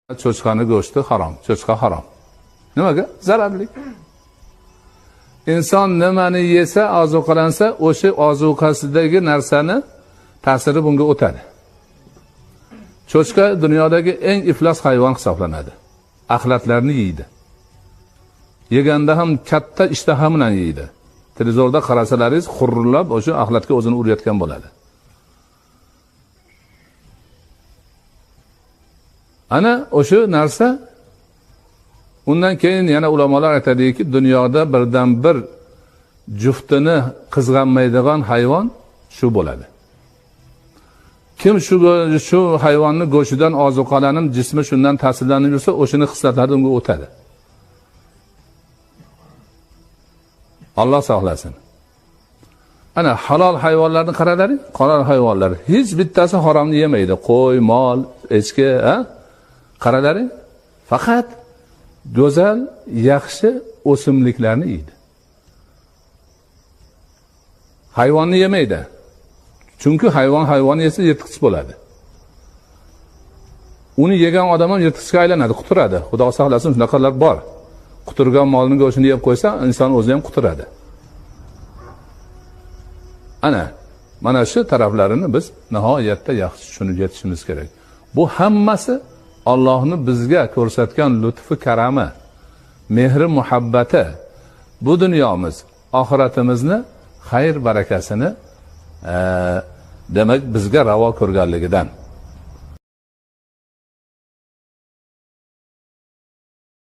Cho'chqani go'shti harom, cho'chqa harom. Nimaga? Zararli. Inson nimani yesa, ozuqalansa, o'sha ozuqasidagi narsani ta'siri bunga o'tadi. Cho'chqa dunyodagi eng iflos hayvon hisoblanadi. Axlatlarni yeydi. Yeganda ham katta ishtaha bilan yeydi. Televizorda qarasalaringiz xurrillab o'sha axlatga o'zini urayotgan bo'ladi. Ana o'sha narsa undan keyin yana ulamolar aytadiki, dunyoda birdan bir juftini qizg'anmaydigan hayvon shu bo'ladi. Kim shu hayvonni go'shtidan ozuqalanib, jismi shundan ta'sirlanib yursa, o'shini hislatlari unga o'tadi. Alloh saqlasin. Ana halol hayvonlarni qaralaring, halol hayvonlar hech bittasi haromni yemaydi. Qo'y, mol, echki, qaralaring, faqat go'zal, yaxshi o'simliklarni yeydi. Hayvonni yemaydi. Chunki hayvon yesa yirtqich bo'ladi. Uni yegan odam ham yirtqichga aylanadi, quturadi. Xudo saqlasin, shunaqalar bor. Quturgan molning go'shtini yeb qo'ysa, inson o'zi ham quturadi. Mana shu taraflarini biz nihoyatda yaxshi tushunib yetishimiz kerak. Bu hammasi Allohning bizga ko'rsatgan lutfi karami, mehri muhabbati, bu dunyomiz, oxiratimizni xayr barakasini demak bizga ravo ko'rganligidan.